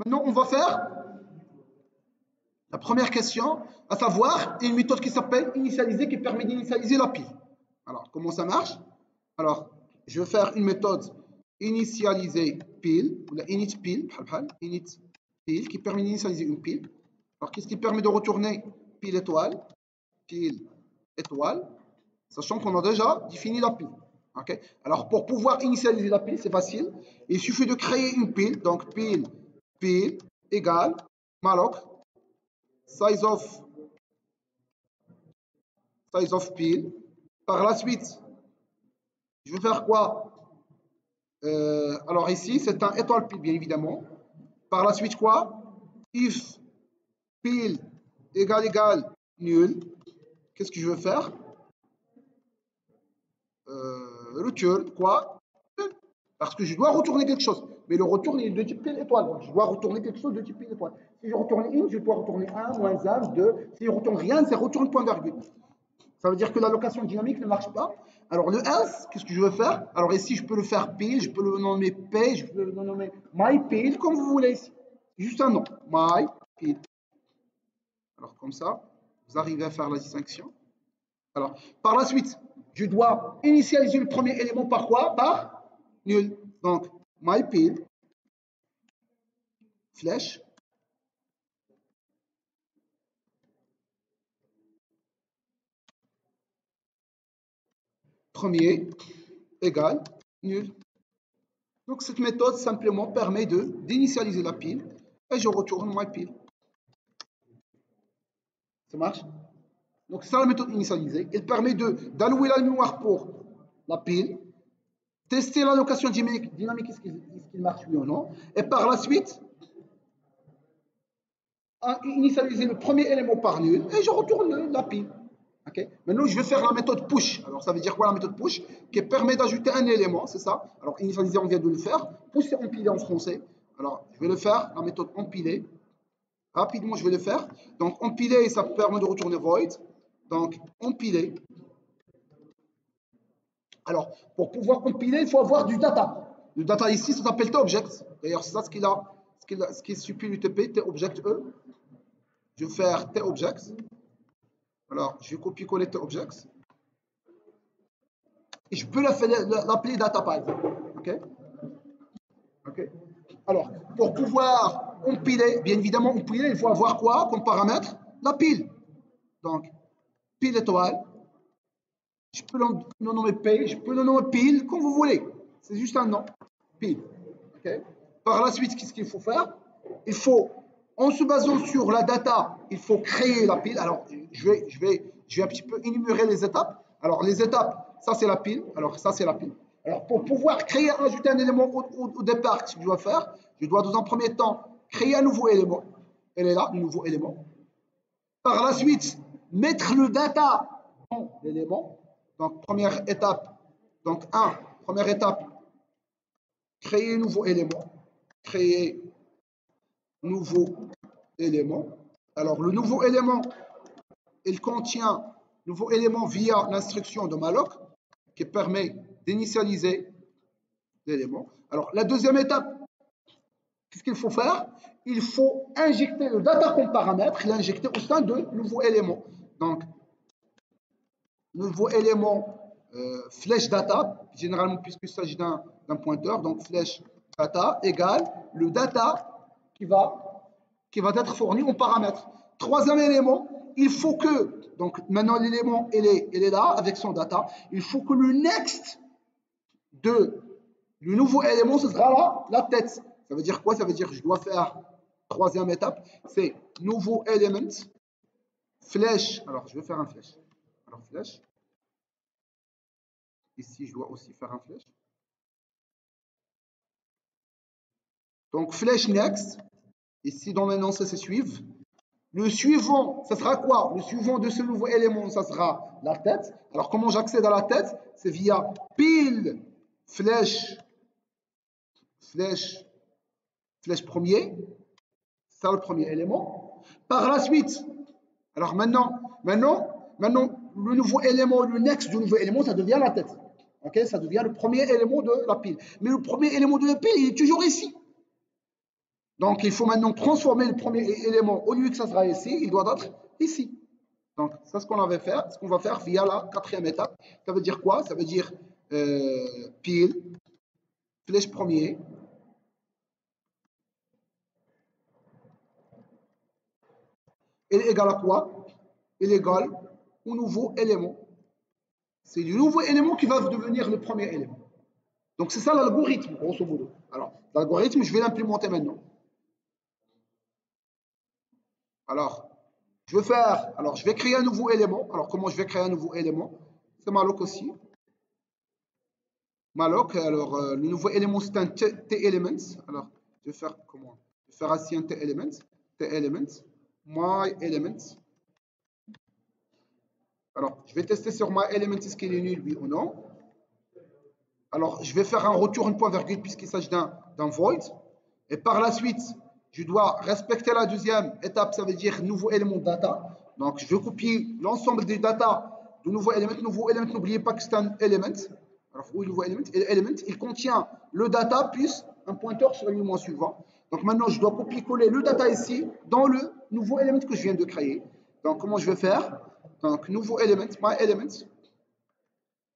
Maintenant, on va faire la première question, à savoir une méthode qui s'appelle initialiser, qui permet d'initialiser la pile. Alors, comment ça marche? Alors, je vais faire une méthode initialiser pile, ou la init pile, qui permet d'initialiser une pile. Alors, qu'est-ce qui permet de retourner pile étoile, sachant qu'on a déjà défini la pile. Okay? Alors, pour pouvoir initialiser la pile, c'est facile. Il suffit de créer une pile. Donc, pile égale malloc size of pile. Par la suite, je vais faire quoi? Alors ici, c'est un étoile pile, bien évidemment. Par la suite, quoi? If pile égale nul. Qu'est-ce que je vais faire? Return, quoi? Parce que je dois retourner quelque chose. Mais le retour est de type pile étoile. Donc, je dois retourner quelque chose de type pile étoile. Si je retourne in, je dois retourner 1, moins 1, 2. Si je retourne rien, c'est retourne point virgule. Ça veut dire que l'allocation dynamique ne marche pas. Alors, le else, qu'est-ce que je veux faire? Alors, ici, je peux le faire pile, je peux le nommer pay, je peux le nommer my pile, comme vous voulez ici. Juste un nom. My pile. Alors, comme ça, vous arrivez à faire la distinction. Alors, par la suite, je dois initialiser le premier élément par quoi? Par nul. Donc, my pile, flèche, premier égale nul. Donc, cette méthode simplement permet d'initialiser la pile et je retourne my pile. Ça marche? Donc, c'est ça la méthode initialisée. Elle permet d'allouer la mémoire pour la pile, tester l'allocation dynamique, est-ce qu'il marche oui ou non, et par la suite, initialiser le premier élément par nul et je retourne la pile. Okay. Maintenant, je vais faire la méthode push. Alors, ça veut dire quoi la méthode push? Qui permet d'ajouter un élément, c'est ça? Alors, initialiser, on vient de le faire. Push, c'est empiler en français. Alors, je vais le faire, la méthode empiler. Rapidement, je vais le faire. Donc, empiler, ça permet de retourner void. Donc, empiler. Alors, pour pouvoir empiler, il faut avoir du data. Le data ici, ça s'appelle TObject. D'ailleurs, c'est ça ce qui supplie l'UTP, TObject E. Je vais faire TObject. Alors, je vais copier-coller TObject. Et je peux l'appeler data par exemple. OK? Alors, pour pouvoir empiler, bien évidemment, empiler, il faut avoir quoi comme paramètre? La pile. Donc, pile étoile. Je peux le nommer page, je peux le nommer pile, comme vous voulez. C'est juste un nom. Pile. OK? Par la suite, qu'est-ce qu'il faut faire? Il faut, en se basant sur la data, il faut créer la pile. Alors, je vais un petit peu énumérer les étapes. Alors, les étapes, ça c'est la pile. Alors, ça c'est la pile. Alors, pour pouvoir créer, ajouter un élément au départ, ce que je dois faire, je dois dans un premier temps créer un nouveau élément. Elle est là, le nouveau élément. Par la suite, mettre le data dans l'élément. Donc, première étape. Donc, première étape, créer un nouveau élément. Créer nouveau élément. Alors, le nouveau élément, il contient nouveau élément via l'instruction de malloc qui permet d'initialiser l'élément. Alors, la deuxième étape, qu'est-ce qu'il faut faire? Il faut injecter le data comme paramètre, l'injecter au sein de nouveau élément. Donc, nouveau élément flèche data, généralement puisqu'il s'agit d'un pointeur, donc flèche data égale le data qui va être fourni en paramètre. Troisième élément, il faut que, donc maintenant l'élément il est là avec son data, il faut que le next de le nouveau élément, ce sera là, la tête. Ça veut dire quoi? Ça veut dire que je dois faire troisième étape, c'est nouveau element, flèche, alors je vais faire un flèche. Alors flèche, ici je dois aussi faire un flèche. Donc flèche next, ici dans l'énoncé c'est suivre. Le suivant, ça sera quoi? Le suivant de ce nouveau élément, ça sera la tête. Alors comment j'accède à la tête? C'est via pile, flèche premier, c'est le premier élément. Par la suite, alors maintenant, le nouveau élément, le next du nouveau élément, ça devient la tête. Ok, ça devient le premier élément de la pile. Mais le premier élément de la pile, il est toujours ici. Donc, il faut maintenant transformer le premier élément, au lieu que ça sera ici, il doit être ici. Donc, c'est ce qu'on va faire via la quatrième étape. Ça veut dire quoi? Ça veut dire pile, flèche premier, il est égal à quoi? Il est égal au nouveau élément. C'est le nouveau élément qui va devenir le premier élément. Donc, c'est ça l'algorithme, grosso modo. Alors, l'algorithme, je vais l'implémenter maintenant. Alors, je vais créer un nouveau élément. Alors, comment je vais créer un nouveau élément? C'est malloc aussi. Malloc, alors, le nouveau élément, c'est un t-element. Alors, je vais faire comment? Je vais faire ainsi un t-element. T-element, my-element. Alors, je vais tester sur my-element, est-ce qu'il est nul, oui ou non. Alors, je vais faire un retour, une point virgule, puisqu'il s'agit d'un void. Et par la suite, je dois respecter la deuxième étape, ça veut dire nouveau élément data. Donc, je vais copier l'ensemble des data du nouveau élément. Nouveau élément, n'oubliez pas que c'est un élément. Alors, oui, le nouveau élément. Et l'élément, il contient le data plus un pointeur sur l'élément suivant. Donc, maintenant, je dois copier-coller le data ici dans le nouveau élément que je viens de créer. Donc, comment je vais faire? Donc, nouveau élément, my-element.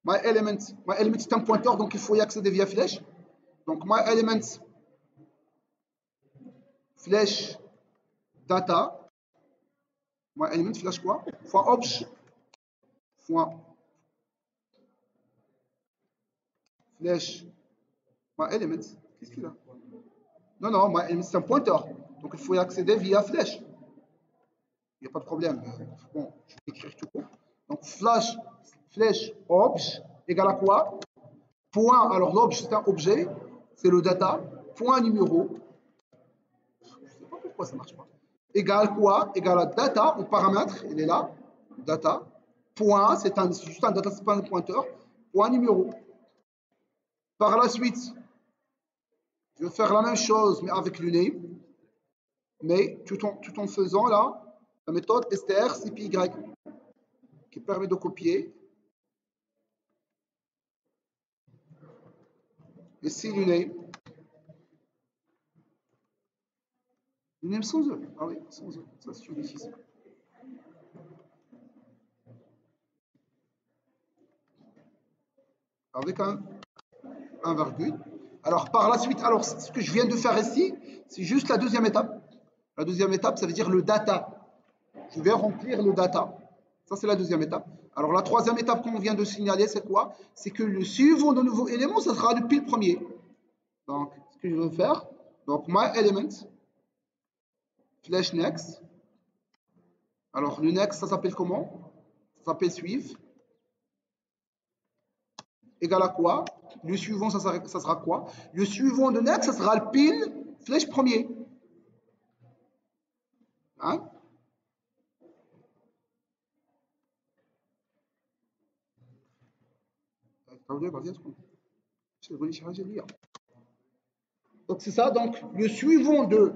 My-element, c'est un pointeur, donc il faut y accéder via flèche. Donc, my-element, flèche data, my-element, flèche quoi? Fois obj, fois flèche, my-element. Qu'est-ce qu'il a? Non, non, my-element, c'est un pointeur. Donc, il faut y accéder via flèche. Il n'y a pas de problème. Bon, je vais écrire tout court. Donc, flèche obj égale à quoi? Point, alors l'obj, c'est un objet, c'est le data, point numéro. Je ne sais pas pourquoi ça ne marche pas. Égale quoi? Égale à data, au paramètre, il est là, data, point, c'est juste un data, c'est pas un pointeur, point numéro. Par la suite, je vais faire la même chose, mais avec le name, mais tout en faisant là, la méthode strcpy, qui permet de copier. Ici, le name. Le name sans E. Ah oui, sans E. Ça, c'est difficile. Avec un virgule. Alors, par la suite, alors, ce que je viens de faire ici, c'est juste la deuxième étape. La deuxième étape, ça veut dire le data. Je vais remplir le data. Ça, c'est la deuxième étape. Alors, la troisième étape qu'on vient de signaler, c'est quoi? C'est que le suivant de nouveau élément, ça sera depuis le premier. Donc, ce que je veux faire, donc, my-element, flèche next. Alors, le next, ça s'appelle comment? Ça s'appelle suivre. Égal à quoi? Le suivant, ça sera quoi? Le suivant de next, ça sera le pile, flèche premier. Hein? Donc c'est ça, donc le suivant de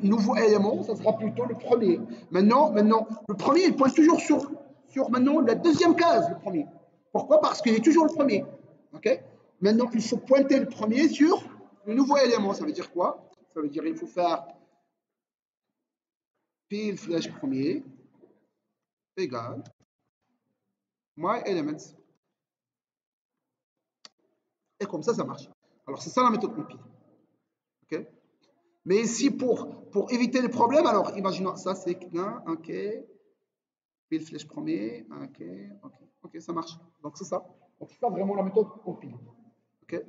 nouveaux éléments, ça sera plutôt le premier. Maintenant, le premier, il pointe toujours sur maintenant la deuxième case, le premier. Pourquoi? Parce qu'il est toujours le premier. Okay? Maintenant, il faut pointer le premier sur le nouveau élément. Ça veut dire quoi? Ça veut dire qu'il faut faire pile flèche premier égale my elements. Et comme ça marche. Alors, c'est ça la méthode compile. Okay? Mais ici, pour éviter les problèmes, alors, imaginons, ça c'est un, ok, pile flèche premier, ok, ça marche. Donc, c'est ça. Donc, c'est ça vraiment la méthode compile. Ok?